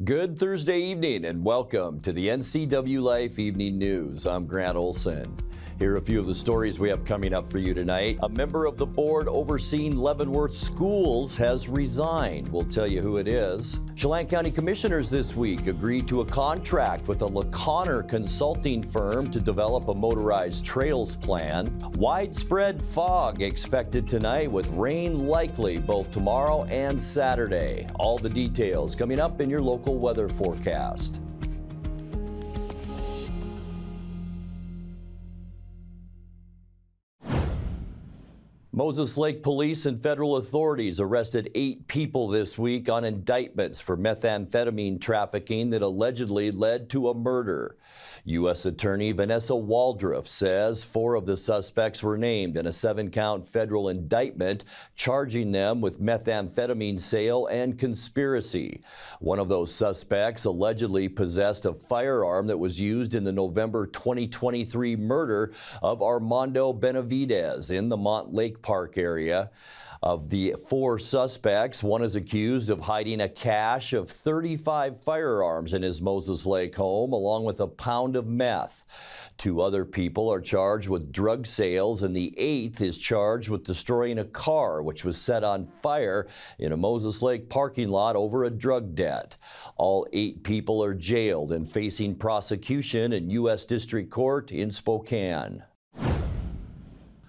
Good Thursday evening and welcome to the NCWLIFE Evening News. I'm Grant Olson. Here are a few of the stories we have coming up for you tonight. A member of the board overseeing Leavenworth schools has resigned. We'll tell you who it is. Chelan County commissioners this week agreed to a contract with a LaConner consulting firm to develop a motorized trails plan. Widespread fog expected tonight with rain likely both tomorrow and Saturday. All the details coming up in your local weather forecast. Moses Lake Police and federal authorities arrested 8 people this week on indictments for methamphetamine trafficking that allegedly led to a murder. U.S. Attorney Vanessa Waldrop says 4 of the suspects were named in a 7-count federal indictment charging them with methamphetamine sale and conspiracy. One of those suspects allegedly possessed a firearm that was used in the November 2023 murder of Armando Benavidez in the Montlake Park area. Of the 4 suspects, one is accused of hiding a cache of 35 firearms in his Moses Lake home, along with a pound of meth. 2 other people are charged with drug sales, and the 8th is charged with destroying a car which was set on fire in a Moses Lake parking lot over a drug debt. All 8 people are jailed and facing prosecution in U.S. District Court in Spokane.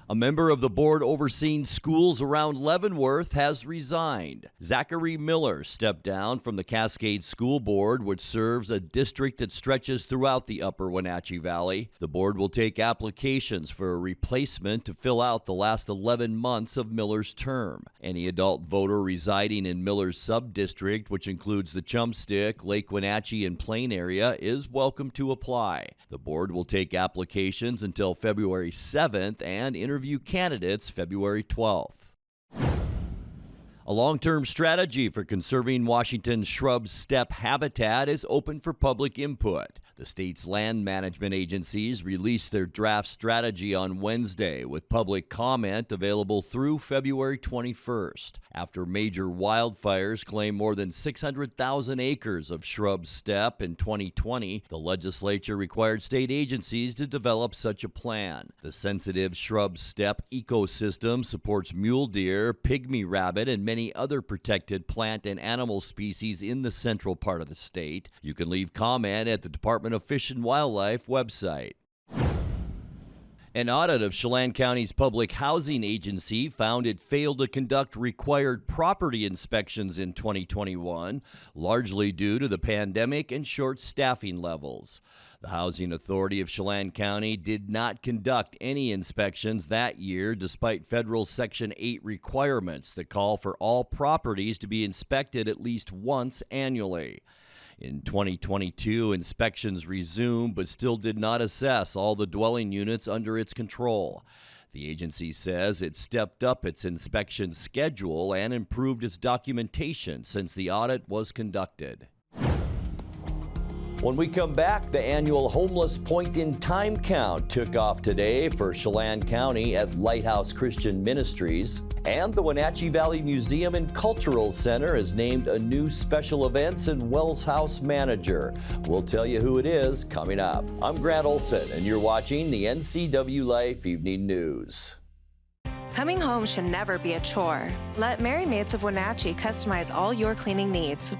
A member of the board overseeing schools around Leavenworth has resigned. Zachary Miller stepped down from the Cascade School Board, which serves a district that stretches throughout the upper Wenatchee Valley. The board will take applications for a replacement to fill out the last 11 months of Miller's term. Any adult voter residing in Miller's sub-district, which includes the Chumstick, Lake Wenatchee, and Plain area, is welcome to apply. The board will take applications until February 7th and interview candidates February 12th. A long-term strategy for conserving Washington's shrub steppe habitat is open for public input. The state's land management agencies released their draft strategy on Wednesday, with public comment available through February 21st. After major wildfires claimed more than 600,000 acres of shrub steppe in 2020, the legislature required state agencies to develop such a plan. The sensitive shrub steppe ecosystem supports mule deer, pygmy rabbit, and many other protected plant and animal species in the central part of the state. You can leave comment at the Department of Fish and Wildlife website. An audit of Chelan County's public housing agency found it failed to conduct required property inspections in 2021, largely due to the pandemic and short staffing levels. The Housing Authority of Chelan County did not conduct any inspections that year, despite federal Section 8 requirements that call for all properties to be inspected at least once annually. In 2022, inspections resumed but still did not assess all the dwelling units under its control. The agency says it stepped up its inspection schedule and improved its documentation since the audit was conducted. When we come back, the annual Homeless Point in Time count took off today for Chelan County at Lighthouse Christian Ministries. And the Wenatchee Valley Museum and Cultural Center has named a new special events and Wells House manager. We'll tell you who it is coming up. I'm Grant Olson, and you're watching the NCWLIFE Evening News. Coming home should never be a chore. Let Merry Maids of Wenatchee customize all your cleaning needs.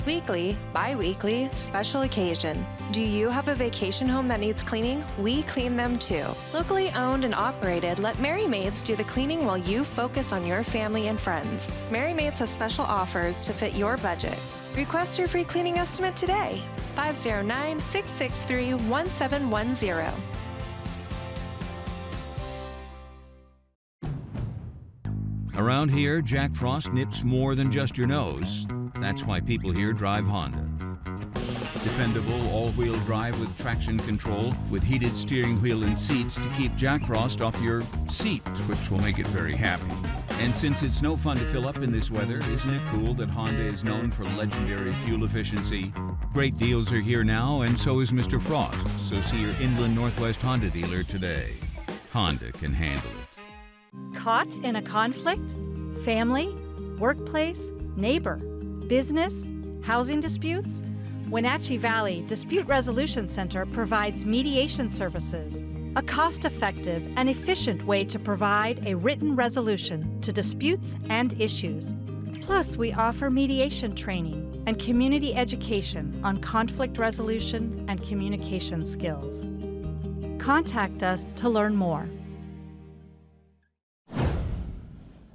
Weekly, bi-weekly, special occasion. Do you have a vacation home that needs cleaning? We clean them too. Locally owned and operated, let Merry Maids do the cleaning while you focus on your family and friends. Merry Maids has special offers to fit your budget. Request your free cleaning estimate today. 509-663-1710. Around here, Jack Frost nips more than just your nose. That's why people here drive Honda. Dependable all-wheel drive with traction control, with heated steering wheel and seats to keep Jack Frost off your seat, which will make it very happy. And since it's no fun to fill up in this weather, isn't it cool that Honda is known for legendary fuel efficiency? Great deals are here now, and so is Mr. Frost. So see your Inland Northwest Honda dealer today. Honda can handle it. Caught in a conflict? Family? Workplace? Neighbor? Business? Housing disputes? Wenatchee Valley Dispute Resolution Center provides mediation services, a cost-effective and efficient way to provide a written resolution to disputes and issues. Plus, we offer mediation training and community education on conflict resolution and communication skills. Contact us to learn more.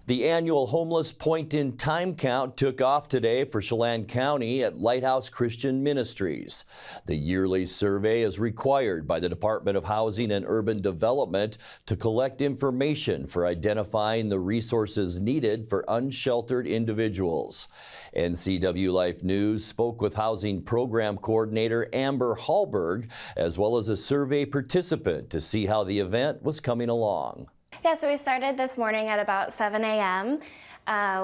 The annual Homeless Point in Time count took off today for Chelan County at Lighthouse Christian Ministries. The yearly survey is required by the Department of Housing and Urban Development to collect information for identifying the resources needed for unsheltered individuals. NCWLIFE News spoke with Housing Program Coordinator Amber Hallberg, as well as a survey participant, to see how the event was coming along. Yeah, so we started this morning at about 7 a.m.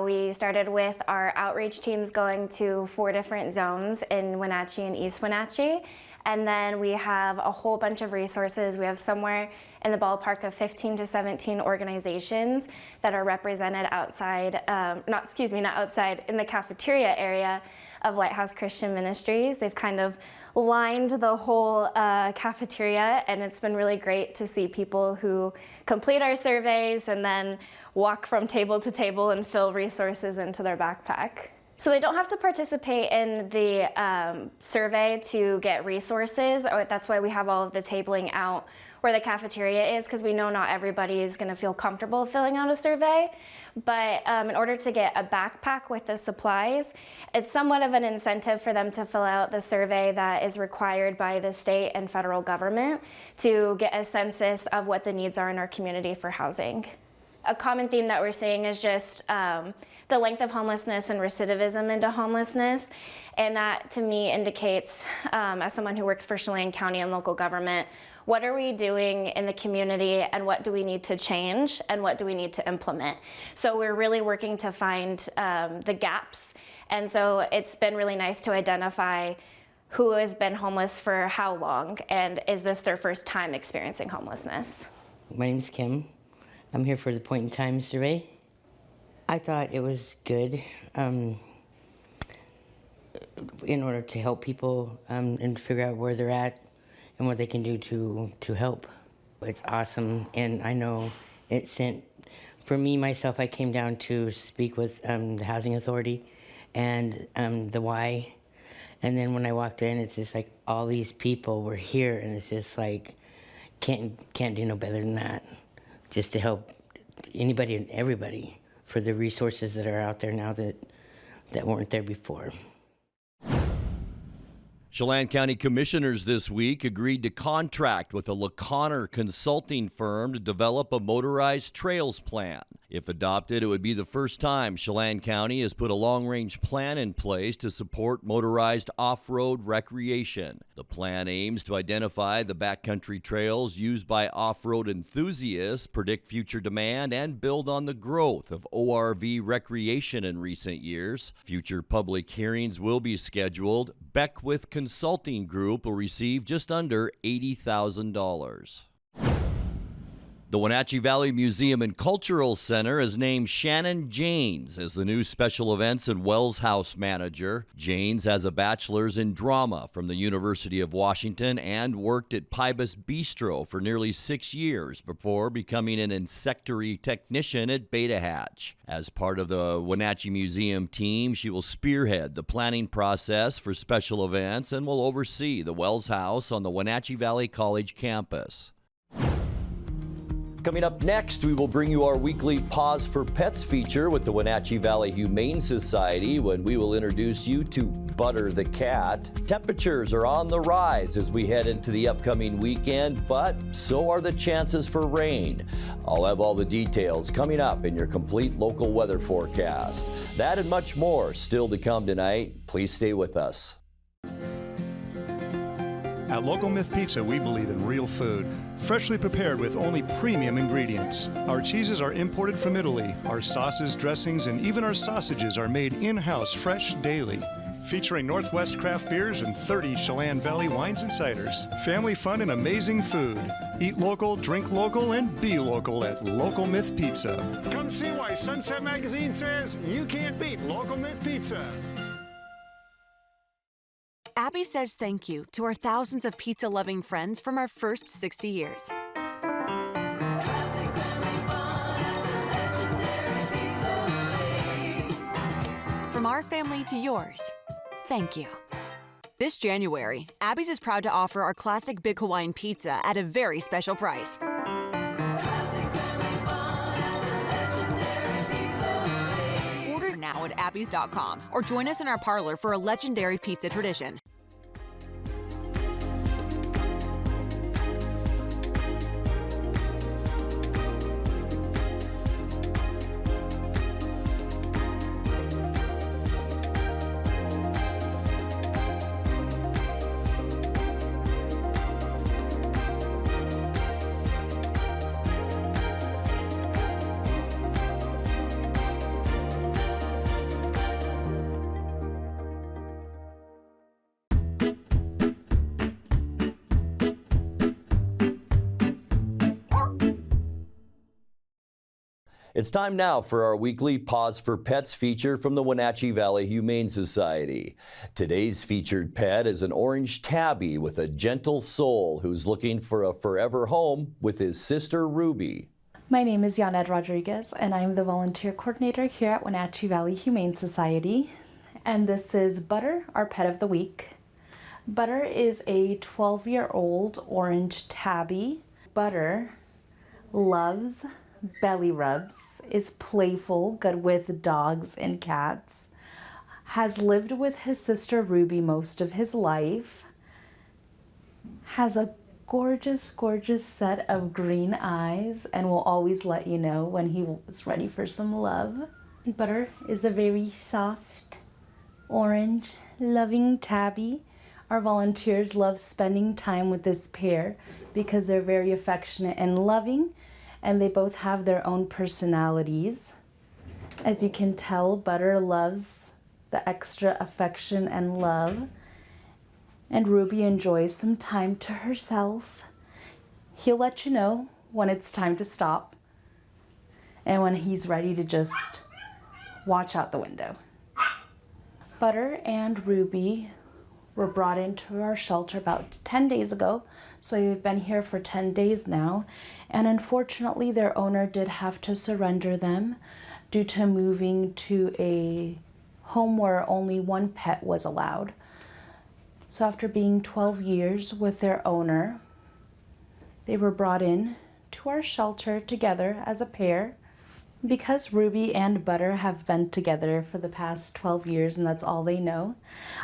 We started with our outreach teams going to 4 different zones in Wenatchee and East Wenatchee. And then we have a whole bunch of resources. We have somewhere in the ballpark of 15 to 17 organizations that are represented outside, not outside, in the cafeteria area of Lighthouse Christian Ministries. They've kind of lined the whole cafeteria, and it's been really great to see people who complete our surveys and then walk from table to table and fill resources into their backpack. So they don't have to participate in the survey to get resources. That's why we have all of the tabling out where the cafeteria is, because we know not everybody is going to feel comfortable filling out a survey. But in order to get a backpack with the supplies, it's somewhat of an incentive for them to fill out the survey that is required by the state and federal government to get a census of what the needs are in our community for housing. A common theme that we're seeing is just the length of homelessness and recidivism into homelessness. And that, to me, indicates, as someone who works for Chelan County and local government, what are we doing in the community, and what do we need to change, and what do we need to implement? So we're really working to find the gaps. And so it's been really nice to identify who has been homeless for how long, and is this their first time experiencing homelessness? My name's Kim. I'm here for the point in time survey. I thought it was good in order to help people and figure out where they're at and what they can do to help. It's awesome, and I know it sent, for me, myself, I came down to speak with the Housing Authority and the Y, and then when I walked in, it's just like all these people were here, and it's just like, can't do no better than that. Just to help anybody and everybody for the resources that are out there now that weren't there before. Chelan County Commissioners this week agreed to contract with a LaConner consulting firm to develop a motorized trails plan. If adopted, it would be the first time Chelan County has put a long-range plan in place to support motorized off-road recreation. The plan aims to identify the backcountry trails used by off-road enthusiasts, predict future demand, and build on the growth of ORV recreation in recent years. Future public hearings will be scheduled. Beckwith Consulting Group will receive just under $80,000. The Wenatchee Valley Museum and Cultural Center has named Shannon Janes as the new Special Events and Wells House Manager. Janes has a bachelor's in drama from the University of Washington and worked at Pybus Bistro for nearly 6 years before becoming an insectary technician at Beta Hatch. As part of the Wenatchee Museum team, she will spearhead the planning process for special events and will oversee the Wells House on the Wenatchee Valley College campus. Coming up next, we will bring you our weekly Pause for Pets feature with the Wenatchee Valley Humane Society, when we will introduce you to Butter the cat. Temperatures are on the rise as we head into the upcoming weekend, but so are the chances for rain. I'll have all the details coming up in your complete local weather forecast. That and much more still to come tonight. Please stay with us. At Local Myth Pizza, we believe in real food, freshly prepared with only premium ingredients. Our cheeses are imported from Italy. Our sauces, dressings, and even our sausages are made in-house fresh daily. Featuring Northwest craft beers and 30 Chelan Valley wines and ciders. Family fun and amazing food. Eat local, drink local, and be local at Local Myth Pizza. Come see why Sunset Magazine says you can't beat Local Myth Pizza. Abby says thank you to our thousands of pizza-loving friends from our first 60 years. From our family to yours, thank you. This January, Abby's is proud to offer our classic Big Hawaiian Pizza at a very special price. Order now at abbys.com or join us in our parlor for a legendary pizza tradition. It's time now for our weekly Pause for Pets feature from the Wenatchee Valley Humane Society. Today's featured pet is an orange tabby with a gentle soul who's looking for a forever home with his sister Ruby. My name is Yaned Rodriguez, and I'm the volunteer coordinator here at Wenatchee Valley Humane Society. And this is Butter, our pet of the week. Butter is a 12-year-old orange tabby. Butter loves belly rubs, is playful, good with dogs and cats, has lived with his sister Ruby most of his life, has a gorgeous, gorgeous set of green eyes, and will always let you know when he is ready for some love. Butter is a very soft, orange, loving tabby. Our volunteers love spending time with this pair because they're very affectionate and loving, and they both have their own personalities. As you can tell, Butter loves the extra affection and love, and Ruby enjoys some time to herself. He'll let you know when it's time to stop and when he's ready to just watch out the window. Butter and Ruby were brought into our shelter about 10 days ago, so they've been here for 10 days now, and unfortunately their owner did have to surrender them due to moving to a home where only one pet was allowed. So after being 12 years with their owner, they were brought in to our shelter together as a pair. Because Ruby and Butter have been together for the past 12 years and that's all they know,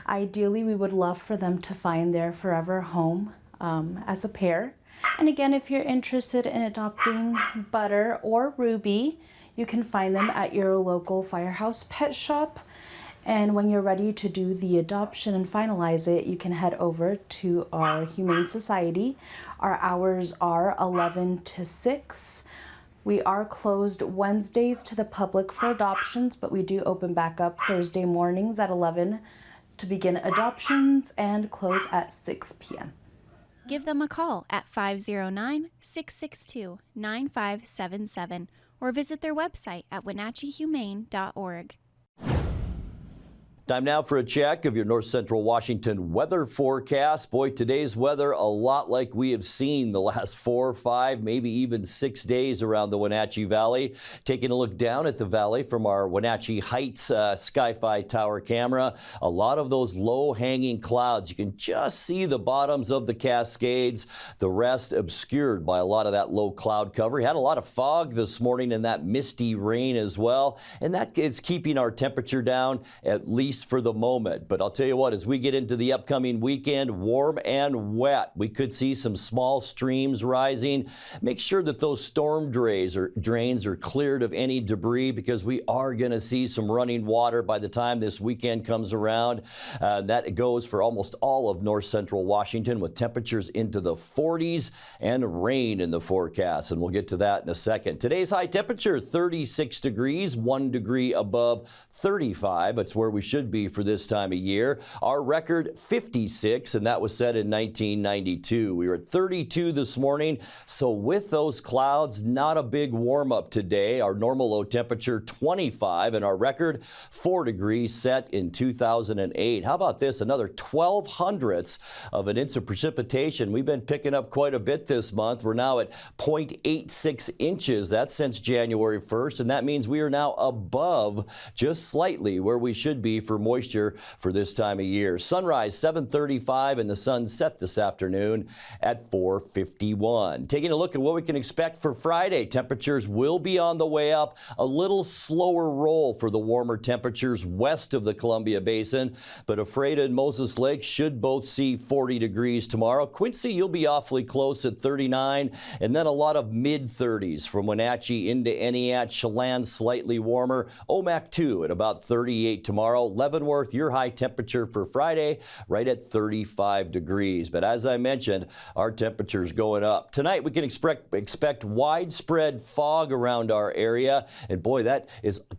ideally we would love for them to find their forever home as a pair. And again, if you're interested in adopting Butter or Ruby, you can find them at your local Firehouse Pet Shop. And when you're ready to do the adoption and finalize it, you can head over to our Humane Society. Our hours are 11 to 6. We are closed Wednesdays to the public for adoptions, but we do open back up Thursday mornings at 11 to begin adoptions and close at 6 p.m. Give them a call at 509-662-9577 or visit their website at wenatcheehumane.org. Time now for a check of your North Central Washington weather forecast. Boy, today's weather a lot like we have seen the last 4 or 5, maybe even 6 days around the Wenatchee Valley. Taking a look down at the valley from our Wenatchee Heights Sky-Fi tower camera, a lot of those low-hanging clouds. You can just see the bottoms of the Cascades, the rest obscured by a lot of that low cloud cover. We had a lot of fog this morning and that misty rain as well, and that is keeping our temperature down at least for the moment. But I'll tell you what, as we get into the upcoming weekend, warm and wet, we could see some small streams rising. Make sure that those storm drains are cleared of any debris, because we are going to see some running water by the time this weekend comes around. That goes for almost all of north central Washington, with temperatures into the 40s and rain in the forecast, and we'll get to that in a second. Today's high temperature, 36 degrees, 1 degree above 35. It's where we should should be for this time of year. Our record 56, and that was set in 1992. We were at 32 this morning, so with those clouds, not a big warm up today. Our normal low temperature 25, and our record 4 degrees set in 2008. How about this? Another 12 hundredths of an inch of precipitation. We've been picking up quite a bit this month. We're now at 0.86 inches. That's since January 1st, and that means we are now above just slightly where we should be for moisture for this time of year. Sunrise 7:35, and the sun set this afternoon at 4:51. Taking a look at what we can expect for Friday, temperatures will be on the way up. A little slower roll for the warmer temperatures west of the Columbia Basin, but Ephrata and Moses Lake should both see 40 degrees tomorrow. Quincy, you'll be awfully close at 39, and then a lot of mid-30s from Wenatchee into Eniat. Chelan slightly warmer. Omak 2 at about 38 tomorrow. Leavenworth, your high temperature for Friday, right at 35 degrees. But as I mentioned, our temperature's going up. Tonight we can expect widespread fog around our area, and boy, that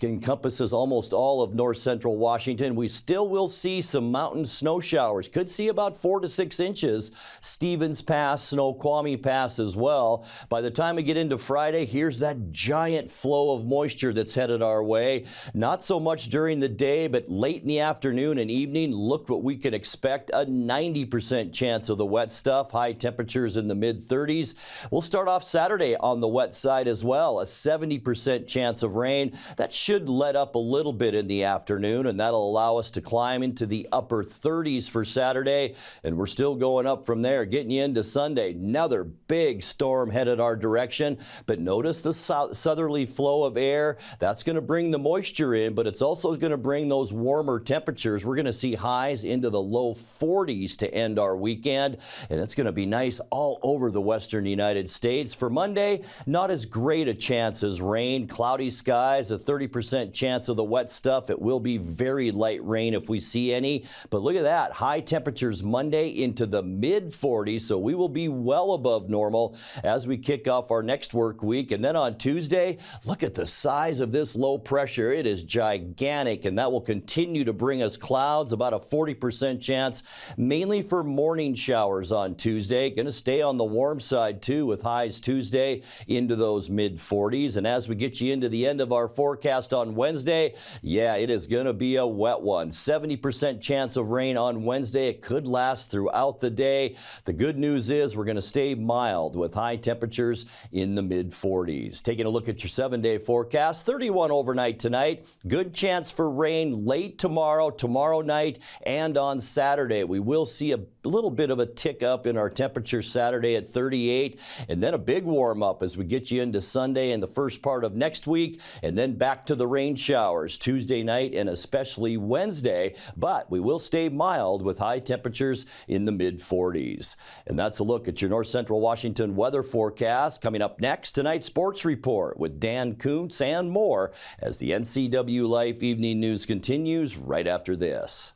encompasses almost all of north central Washington. We still will see some mountain snow showers. Could see about 4 to 6 inches. Stevens Pass, Snoqualmie Pass as well. By the time we get into Friday, here's that giant flow of moisture that's headed our way. Not so much during the day, but late in the afternoon and evening, look what we can expect. A 90% chance of the wet stuff. High temperatures in the mid-30s. We'll start off Saturday on the wet side as well. A 70% chance of rain. That should let up a little bit in the afternoon, and that'll allow us to climb into the upper 30s for Saturday, and we're still going up from there, getting you into Sunday. Another big storm headed our direction, but notice the southerly flow of air. That's going to bring the moisture in, but it's also going to bring those warmer temperatures. We're going to see highs into the low 40s to end our weekend, and it's going to be nice all over the western United States. For Monday, not as great a chance as rain. Cloudy skies, a 30% chance of the wet stuff. It will be very light rain if we see any, but look at that. High temperatures Monday into the mid-40s, so we will be well above normal as we kick off our next work week. And then on Tuesday, look at the size of this low pressure. It is gigantic, and that will continue to bring us clouds, about a 40% chance, mainly for morning showers on Tuesday. Going to stay on the warm side too, with highs Tuesday into those mid-40s. And as we get you into the end of our forecast on Wednesday, yeah, it is going to be a wet one. 70% chance of rain on Wednesday. It could last throughout the day. The good news is we're going to stay mild with high temperatures in the mid-40s. Taking a look at your 7-day forecast, 31 overnight tonight. Good chance for rain late tomorrow night, and on Saturday. We will see a little bit of a tick up in our temperature Saturday at 38, and then a big warm up as we get you into Sunday and the first part of next week, and then back to the rain showers Tuesday night and especially Wednesday, but we will stay mild with high temperatures in the mid-40s. And that's a look at your north central Washington weather forecast. Coming up next, tonight's sports report with Dan Kuntz and more as the NCWLIFE Evening News continues right after this.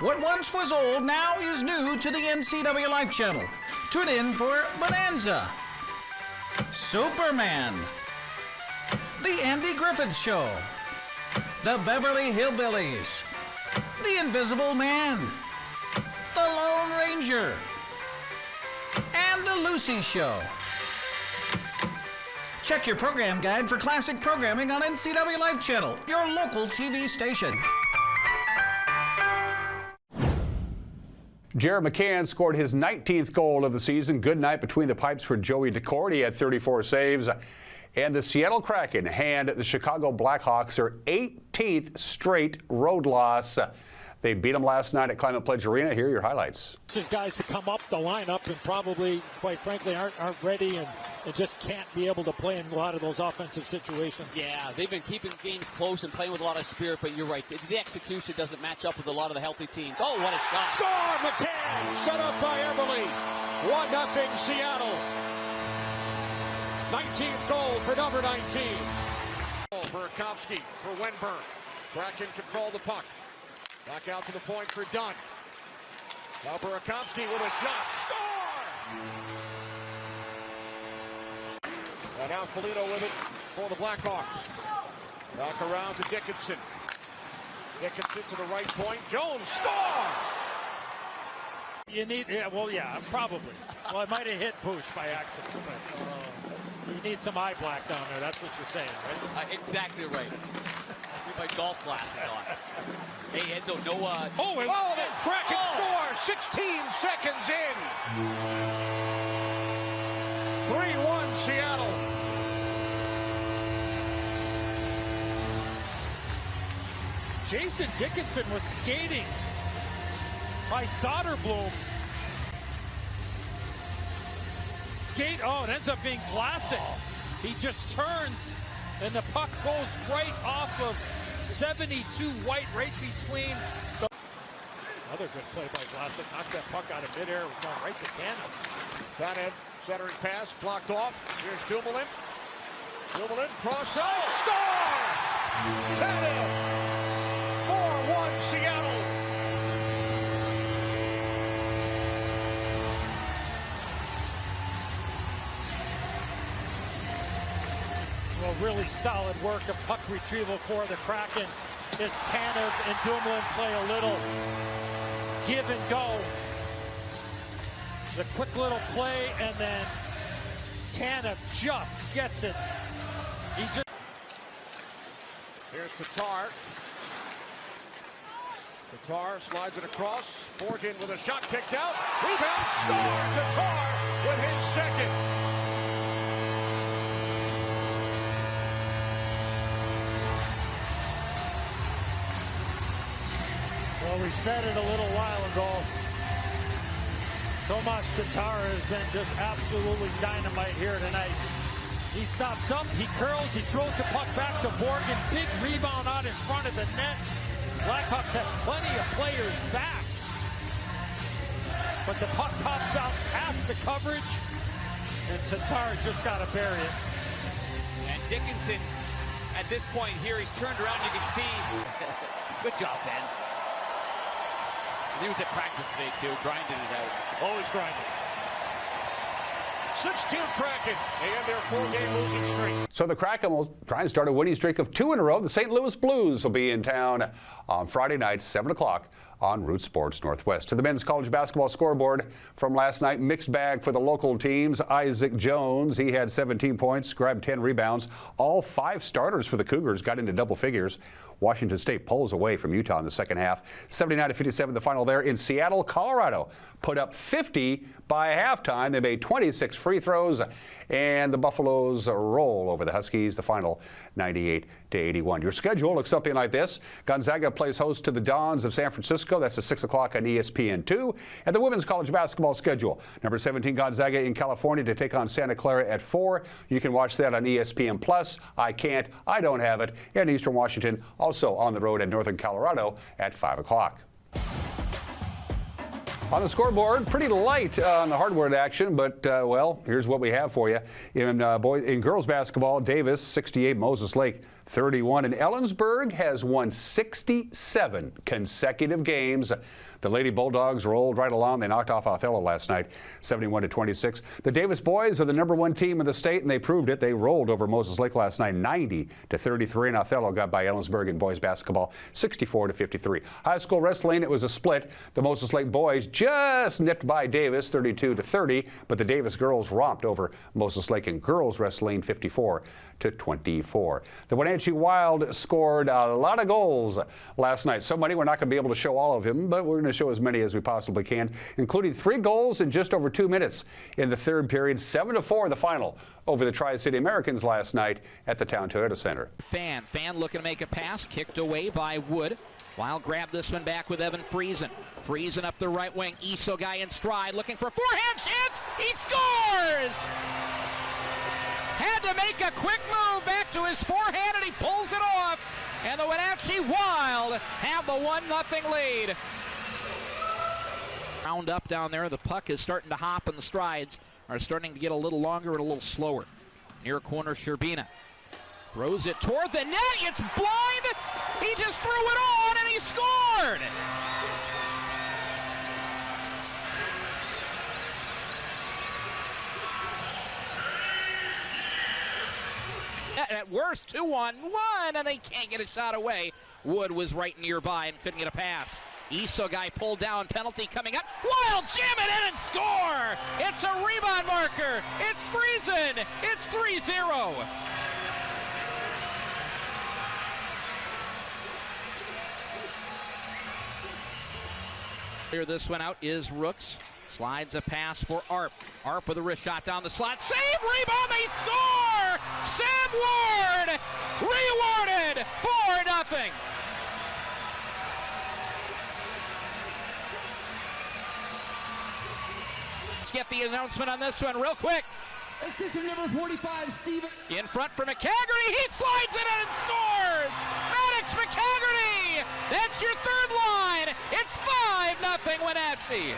What once was old now is new to the NCWLIFE channel. Tune in for Bonanza, Superman, The Andy Griffith Show, The Beverly Hillbillies, The Invisible Man, The Lone Ranger, and The Lucy Show. Check your program guide for classic programming on NCWLIFE channel, your local TV station. Jared McCann scored his 19th goal of the season. Good night between the pipes for Joey DeCourt. He had 34 saves. And the Seattle Kraken hand the Chicago Blackhawks their 18th straight road loss. They beat them last night at Climate Pledge Arena. Here are your highlights. These guys that come up the lineup and probably, quite frankly, aren't ready and just can't be able to play in a lot of those offensive situations. Yeah, they've been keeping games close and playing with a lot of spirit, but you're right. The execution doesn't match up with a lot of the healthy teams. Oh, what a shot. Score! McCann! Set up by Everly. 1-0 Seattle. 19th goal for number 19. Burakovsky for Wenberg. Kraken control the puck. Back out to the point for Dunn. Now Burakovsky with a shot. Score! And now Foligno with it for the Blackhawks. Back around to Dickinson. Dickinson to the right point. Jones, score! You need, probably. Well, it might have hit Bush by accident, but you need some eye black down there. That's what you're saying, right? Exactly right. My golf glasses on. Hey, Enzo, no... the Kraken score! 16 seconds in! 3-1 Seattle. Jason Dickinson was skating by Soderblom. It ends up being Vlasic. He just turns, and the puck goes right off of 72 White, right between the... Another good play by Vlasic. Knocked that puck out of midair. It was going right to Tanev. Tanev, centering pass, blocked off. Here's Dumoulin. Dumoulin, cross out, score! Tanev! 4-1 Seattle. Well, really solid work of puck retrieval for the Kraken as Tanev and Dumoulin play a little give and go. The quick little play, and then Tanev just gets it. Here's Tatar. Tatar slides it across. Fortin with a shot kicked out. Rebound, score! Tatar with his second. Well, we said it a little while ago. Tomas Tatar has been just absolutely dynamite here tonight. He stops up, he curls, he throws the puck back to Borgen. Big rebound out in front of the net. Blackhawks have plenty of players back. But the puck pops out past the coverage, and Tatar's just got to bury it. And Dickinson, at this point here, he's turned around, you can see. Good job, Ben. He was at practice today, too, grinding it out. Always grinding. 16th Kraken, and their 4-game losing streak. So the Kraken will try and start a winning streak of 2 in a row. The St. Louis Blues will be in town on Friday night, 7 o'clock on Root Sports Northwest. To the men's college basketball scoreboard from last night, mixed bag for the local teams. Isaac Jones, he had 17 points, grabbed 10 rebounds. All 5 starters for the Cougars got into double figures. Washington State pulls away from Utah in the second half. 79-57 the final there in Seattle. Colorado put up 50 by halftime. They made 26 free throws, and the Buffaloes roll over the Huskies. The final 98-81. Your schedule looks something like this. Gonzaga plays host to the Dons of San Francisco. That's at 6 o'clock on ESPN2. And the women's college basketball schedule. Number 17 Gonzaga in California to take on Santa Clara at 4. You can watch that on ESPN Plus. I can't. I don't have it. In Eastern Washington, also on the road at Northern Colorado at 5 o'clock. On the scoreboard, pretty light on the hardwood action, but, well, here's what we have for you. In girls basketball, Davis, 68, Moses Lake, 31, and Ellensburg has won 67 consecutive games. The Lady Bulldogs rolled right along. They knocked off Othello last night, 71-26. The Davis boys are the #1 team in the state, and they proved it. They rolled over Moses Lake last night, 90-33, and Othello got by Ellensburg in boys basketball, 64-53. High school wrestling, it was a split. The Moses Lake boys just nipped by Davis, 32-30, but the Davis girls romped over Moses Lake in girls wrestling, 54-24. The Wenatchee Wenatchee Wild scored a lot of goals last night. So many, we're not going to be able to show all of them, but we're going to show as many as we possibly can, including 3 goals in just over 2 minutes in the third period. 7-4 the final over the Tri-City Americans last night at the Town Toyota Center. Fan looking to make a pass, kicked away by Wood. Wild grabbed this one back with Evan Friesen. Friesen up the right wing. Iso guy in stride, looking for a forehand chance. He scores! Had to make a quick move back to his forehand, and he pulls it off. And the Wenatchee Wild have the 1-0 lead. Round up down there. The puck is starting to hop, and the strides are starting to get a little longer and a little slower. Near corner, Sherbina throws it toward the net. It's blind. He just threw it on, and he scored. At worst, 2-on-1, and they can't get a shot away. Wood was right nearby and couldn't get a pass. Iso guy pulled down, penalty coming up. Wild jam it in and score! It's a rebound marker. It's Friesen. It's 3-0. Clear this one out is Rooks. Slides a pass for Arp. Arp with a wrist shot down the slot. Save, rebound, they score! Sam Ward rewarded 4-0. Let's get the announcement on this one real quick. Assistant number 45, Steven. In front for McCaggerty. He slides it in and scores! Maddox McCaggerty! That's your third line. It's 5-0 Wenatchee.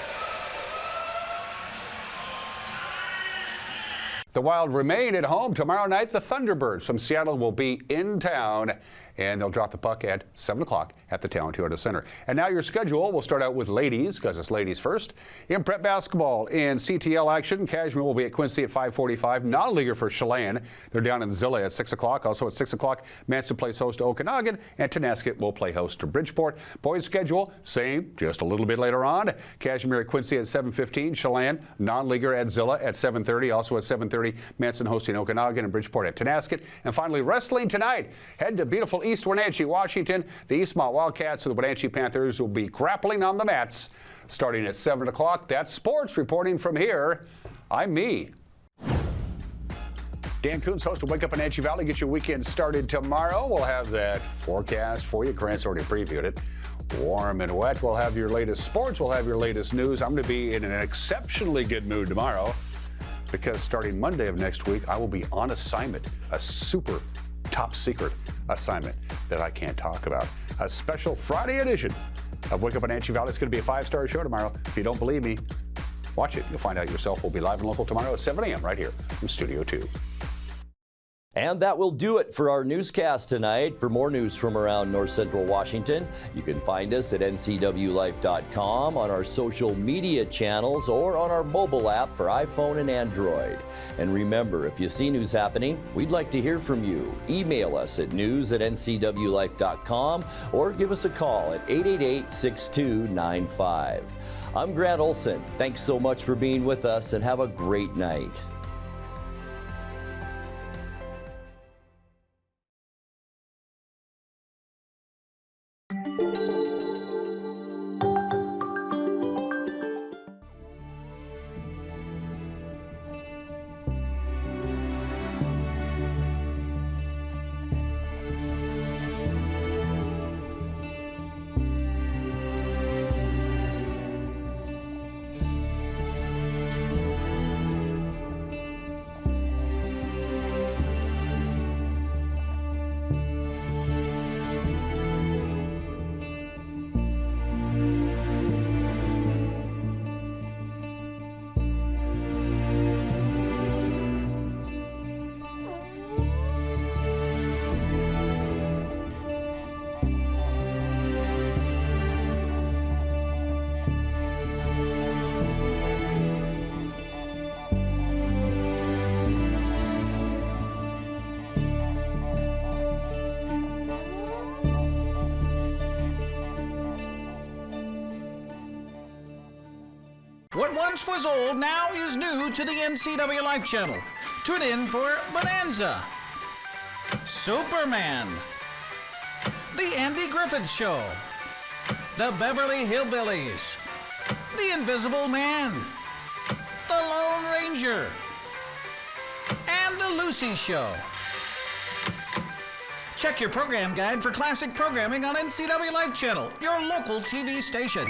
The Wild remain at home tomorrow night. The Thunderbirds from Seattle will be in town, and they'll drop the puck at 7 o'clock at the Town Toyota Center. And now your schedule. We'll start out with ladies, because it's ladies first. In prep basketball, in CTL action, Cashmere will be at Quincy at 5:45. Non-leaguer for Chelan. They're down in Zilla at 6 o'clock. Also at 6 o'clock, Manson plays host to Okanagan, and Tenasket will play host to Bridgeport. Boys schedule, same, just a little bit later on. Cashmere at Quincy at 7:15. Chelan, non-leaguer at Zilla at 7:30. Also at 7:30, Manson hosting Okanagan and Bridgeport at Tenasket. And finally, wrestling tonight. Head to beautiful East Wenatchee, Washington. The Eastmont Wildcats of the Wenatchee Panthers will be grappling on the mats starting at 7 o'clock. That's sports. Reporting from here, I'm me. Dan Coons, host of Wake Up Wenatchee Valley. Get your weekend started tomorrow. We'll have that forecast for you. Grant's already previewed it. Warm and wet. We'll have your latest sports. We'll have your latest news. I'm going to be in an exceptionally good mood tomorrow because starting Monday of next week, I will be on assignment, a super top secret assignment that I can't talk about. A special Friday edition of Wake Up Wenatchee Valley. It's going to be a 5-star show tomorrow. If you don't believe me, watch it. You'll find out yourself. We'll be live and local tomorrow at 7 a.m. right here from Studio 2. And that will do it for our newscast tonight. For more news from around North Central Washington, you can find us at NCWLIFE.com, on our social media channels, or on our mobile app for iPhone and Android. And remember, if you see news happening, we'd like to hear from you. Email us at news@ncwlife.com or give us a call at 888-6295. I'm Grant Olson. Thanks so much for being with us, and have a great night. What once was old now is new to the NCWLIFE channel. Tune in for Bonanza. Superman, The Andy Griffith Show, The Beverly Hillbillies, The Invisible Man, The Lone Ranger, and The Lucy Show. Check your program guide for classic programming on NCWLIFE Channel, your local TV station.